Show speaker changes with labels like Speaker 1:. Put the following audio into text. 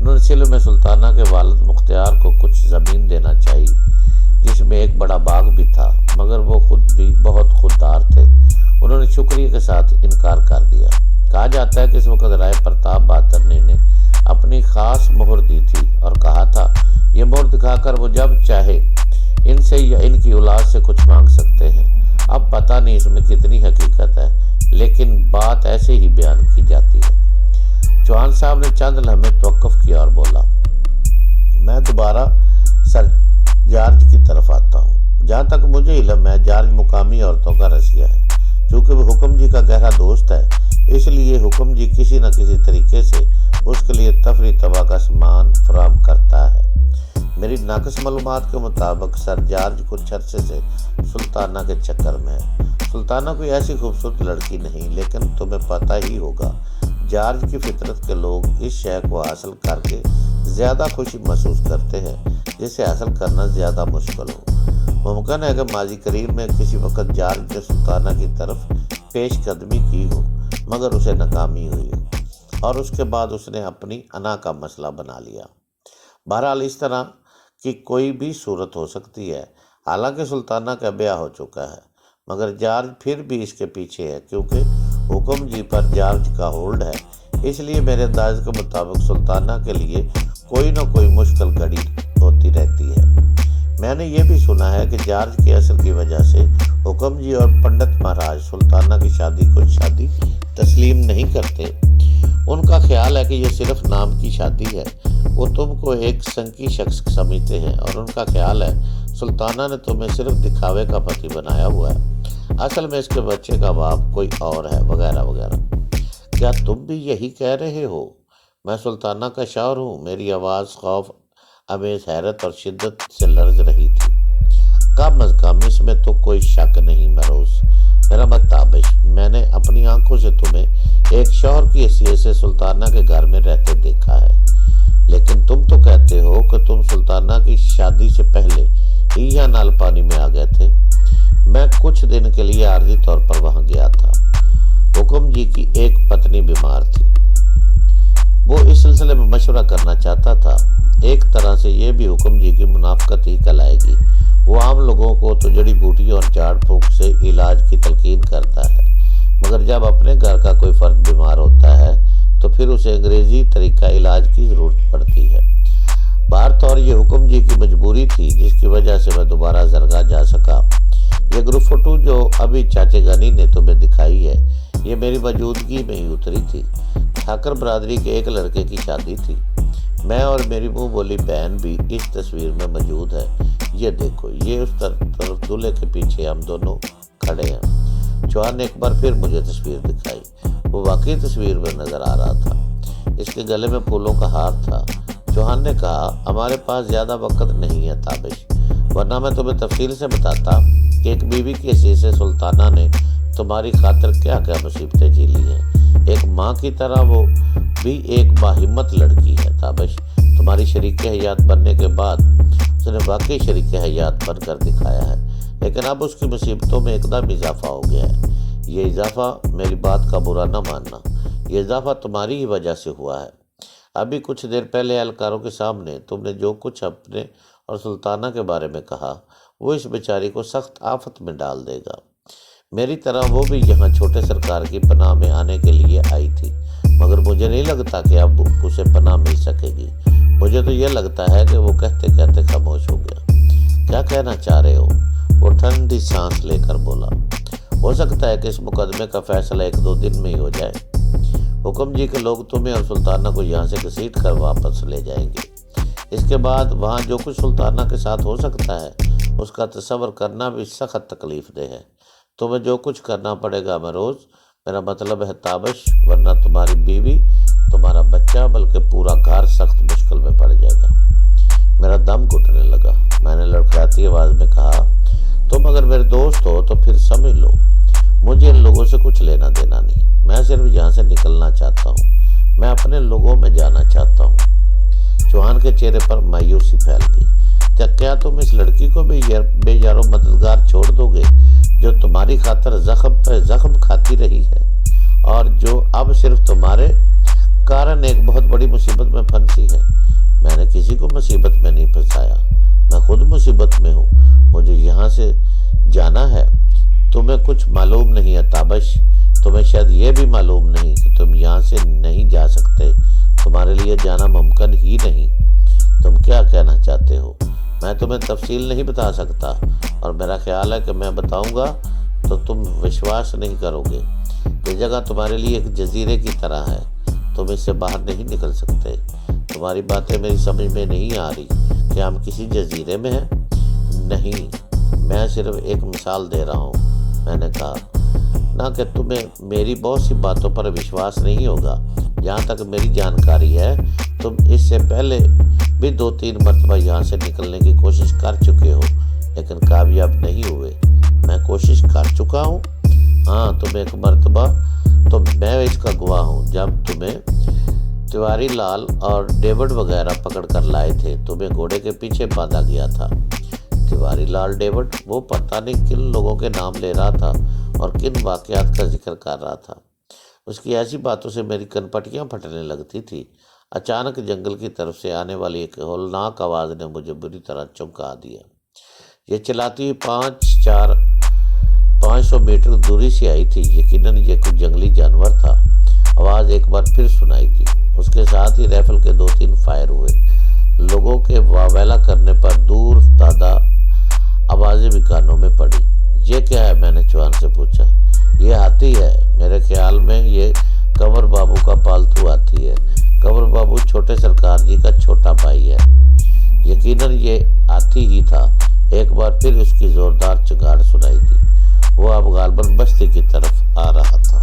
Speaker 1: انہوں نے سلح میں سلطانہ کے والد مختار کو کچھ زمین دینا چاہی، جس میں ایک بڑا باغ بھی تھا، مگر وہ خود بھی بہت خوددار تھے۔ انہوں نے شکریہ کے ساتھ انکار کر دیا۔ کہا جاتا ہے کہ اس وقت رائے پرتاپ بہادر نے اپنی خاص مہر دی تھی اور کہا تھا، یہ مہر دکھا کر وہ جب چاہے ان سے یا ان کی اولاد سے کچھ مانگ سکتے ہیں۔ اب پتہ نہیں اس میں کتنی حقیقت ہے، لیکن بات ایسے ہی بیان کی جاتی ہے۔ چوہان صاحب نے چند لمحے توقف کیا اور بولا، میں دوبارہ سر جارج کی طرف آتا ہوں۔ جہاں تک مجھے علم ہے، جارج مقامی عورتوں کا رسیہ ہے۔ چونکہ وہ حکم جی کا گہرا دوست ہے، اس لیے حکم جی کسی نہ کسی طریقے سے اس کے لیے تفریح طبع کا سامان فراہم کرتا ہے۔ میری ناقص معلومات کے مطابق سر جارج کچھ عرصے سے سلطانہ کے چکر میں ہے۔ سلطانہ کوئی ایسی خوبصورت لڑکی نہیں، لیکن تمہیں پتہ ہی ہوگا جارج کی فطرت کے لوگ اس شے کو حاصل کر کے زیادہ خوشی محسوس کرتے ہیں جسے حاصل کرنا زیادہ مشکل ہو۔ ممکن ہے کہ ماضی قریب میں کسی وقت جارج نے سلطانہ کی طرف پیش قدمی کی ہو، مگر اسے ناکامی ہوئی ہو اور اس کے بعد اس نے اپنی انا کا مسئلہ بنا لیا۔ بہرحال اس طرح کی کوئی بھی صورت ہو سکتی ہے۔ حالانکہ سلطانہ کا بیاہ ہو چکا ہے، مگر جارج پھر بھی اس کے پیچھے ہے، کیونکہ حکم جی پر جارج کا ہولڈ ہے۔ اس لیے میرے انداز کے مطابق سلطانہ کے لیے کوئی نہ کوئی مشکل گھڑی ہوتی رہتی ہے۔ میں نے یہ بھی سنا ہے کہ جارج کے اثر کی وجہ سے حکم جی اور پنڈت مہاراج سلطانہ کی شادی کو شادی تسلیم نہیں کرتے۔ ان کا خیال ہے کہ یہ صرف نام کی شادی ہے۔ وہ تم کو ایک سنکی شخص سمجھتے ہیں اور ان کا خیال ہے سلطانہ نے تمہیں صرف دکھاوے کا پتی بنایا ہوا ہے، اصل میں اس کے بچے کا باپ کوئی اور ہے، وغیرہ وغیرہ۔ کیا تم بھی یہی کہہ رہے ہو؟ میں سلطانہ کا شوہر ہوں۔ میری آواز خوف امیز حیرت اور شدت سے لرز رہی تھی۔ کم از کم اس میں تو کوئی شک نہیں مروز، میرا متابش، میں نے اپنی آنکھوں سے تمہیں ایک شوہر کی حیثیت سے سلطانہ کے گھر میں رہتے دیکھا ہے، لیکن تم تو کہتے ہو کہ تم سلطانہ کی شادی سے پہلے ہی یہاں نال پانی میں آ گئے تھے۔ میں کچھ دن کے لیے عارضی طور پر وہاں گیا تھا۔ حکم جی کی ایک پتنی بیمار تھی، وہ اس سلسلے میں مشورہ کرنا چاہتا تھا۔ ایک طرح سے یہ بھی حکم جی کی منافقت ہی کہلائے گی۔ وہ عام لوگوں کو تو جڑی بوٹیوں اور جھاڑ پھونک سے علاج کی تلقین کرتا ہے، مگر جب اپنے گھر کا کوئی فرد بیمار ہوتا ہے تو پھر اسے انگریزی طریقہ علاج کی ضرورت پڑتی ہے۔ بہر طور یہ حکم جی کی مجبوری تھی، جس کی وجہ سے میں دوبارہ زرگاہ جا سکا۔ یہ گروپ فوٹو جو ابھی چاچے غنی نے تمہیں دکھائی ہے، یہ میری موجودگی میں ہی اتری تھی۔ ٹھاکر برادری کے ایک لڑکے کی شادی تھی۔ میں اور میری منہ بولی بہن بھی اس تصویر میں موجود ہے۔ یہ دیکھو، یہ اس طرف دولہے کے پیچھے ہم دونوں کھڑے ہیں۔ چوہان نے ایک بار پھر مجھے تصویر دکھائی۔ وہ واقعی تصویر میں نظر آ رہا تھا۔ اس کے گلے میں پھولوں کا ہار تھا۔ چوہان نے کہا، ہمارے پاس زیادہ وقت نہیں ہے تابش، ورنہ میں تمہیں تفصیل سے بتاتا کہ ایک بیوی کی حیثیت سے سلطانہ نے تمہاری خاطر کیا کیا مصیبتیں جھیلی ہیں۔ ایک ماں کی طرح وہ بھی ایک باہمت لڑکی ہے تابش۔ تمہاری شریک حیات بننے کے بعد اس نے واقعی شریک حیات بن کر دکھایا ہے، لیکن اب اس کی مصیبتوں میں ایک دم اضافہ ہو گیا ہے۔ یہ اضافہ، میری بات کا برا نہ ماننا، یہ اضافہ تمہاری ہی وجہ سے ہوا ہے۔ ابھی کچھ دیر پہلے اہلکاروں کے سامنے تم نے جو کچھ اپنے اور سلطانہ کے بارے میں کہا، وہ اس بیچاری کو سخت آفت میں ڈال دے گا۔ میری طرح وہ بھی یہاں چھوٹے سرکار کی پناہ میں آنے کے لیے آئی تھی، مگر مجھے نہیں لگتا کہ اب اسے پناہ مل سکے گی۔ مجھے تو یہ لگتا ہے کہ وہ کہتے کہتے خاموش ہو گیا۔ کیا کہنا چاہ رہے ہو؟ وہ ٹھنڈی سانس لے کر بولا۔ ہو سکتا ہے کہ اس مقدمے کا فیصلہ 1-2 دن میں ہی ہو جائے۔ حکم جی کے لوگ تمہیں اور سلطانہ کو یہاں سے گھسیٹ کر واپس لے جائیں گے۔ اس کے بعد وہاں جو کچھ سلطانہ کے ساتھ ہو سکتا ہے، اس کا تصور کرنا بھی سخت تکلیف دہ ہے۔ تمہیں جو کچھ کرنا پڑے گا مروز، میرا مطلب ہے تابش، ورنہ تمہاری بیوی، تمہارا بچہ، بلکہ پورا گھر سخت مشکل میں پڑ جائے گا۔ میرا دم گھٹنے لگا۔ میں نے لڑکھڑاتی آواز میں کہا، تم اگر میرے دوست ہو تو پھر سمجھ لو، مجھے ان لوگوں سے کچھ لینا دینا نہیں۔ میں صرف یہاں سے نکلنا چاہتا ہوں، میں اپنے لوگوں میں جانا چاہتا ہوں۔ چوہان کے چہرے پر مایوسی پھیل گئی۔ کیا تم اس لڑکی کو بھی بے یار و مددگار چھوڑ دو گے، جو تمہاری خاطر زخم پہ زخم کھاتی رہی ہے، اور جو اب صرف تمہارے کارن ایک بہت بڑی مصیبت میں پھنسی ہے۔ میں نے کسی کو مصیبت میں نہیں پھنسایا، میں خود مصیبت میں ہوں۔ مجھے یہاں سے جانا ہے۔ تمہیں کچھ معلوم نہیں ہے تابش، تمہیں شاید یہ بھی معلوم نہیں کہ تم یہاں سے نہیں جا سکتے، تمہارے لیے جانا ممکن ہی نہیں۔ تم کیا کہنا چاہتے ہو؟ میں تمہیں تفصیل نہیں بتا سکتا، اور میرا خیال ہے کہ میں بتاؤں گا تو تم وشواس نہیں کرو گے۔ یہ جگہ تمہارے لیے ایک جزیرے کی طرح ہے، تم اس سے باہر نہیں نکل سکتے۔ تمہاری باتیں میری سمجھ میں نہیں آ رہی کہ ہم کسی جزیرے میں ہیں۔ نہیں، میں صرف ایک مثال دے رہا ہوں، میں نے کہا، نہ کہ تمہیں میری بہت سی باتوں پر وشواس نہیں ہوگا۔ جہاں تک میری جانکاری ہے تم اس سے پہلے بھی 2-3 مرتبہ یہاں سے نکلنے کی کوشش کر چکے ہو، لیکن کامیاب نہیں ہوئے۔ میں کوشش کر چکا ہوں؟ ہاں، تم ایک مرتبہ، تو میں اس کا گواہ ہوں، جب تمہیں تیواری لال اور ڈیوڈ وغیرہ پکڑ کر لائے تھے، تمہیں گھوڑے کے پیچھے باندھا گیا تھا۔ تیواری لال ڈیوڈ، وہ پتہ نہیں کن لوگوں کے نام لے رہا تھا اور کن واقعات کا ذکر کر رہا تھا۔ اس کی ایسی باتوں سے میری کنپٹیاں پھٹنے لگتی تھی۔ اچانک جنگل کی طرف سے آنے والی ایک ہولناک آواز نے مجھے بری طرح چونکا دیا۔ یہ چلاتی ہوئی 500 میٹر دوری سے آئی تھی۔ یقیناً یہ کوئی جنگلی جانور تھا۔ آواز ایک بار پھر سنائی دی۔ اس کے ساتھ ہی رائفل کے 2-3 فائر ہوئے۔ لوگوں کے واویلا کرنے پر دور افتادہ آوازیں بھی کانوں میں پڑی۔ یہ کیا ہے؟ میں نے جوان سے پوچھا۔ یہ ہاتھی ہے، میرے خیال میں یہ کنور بابو کا پالتو ہاتھی ہے۔ کنور بابو چھوٹے سرکار جی کا چھوٹا بھائی ہے۔ یقیناً یہ ہاتھی ہی تھا۔ ایک بار پھر اس کی زوردار چنگاڑ سنائی دی۔ وہ اب غالباً بستی کی طرف آ رہا تھا۔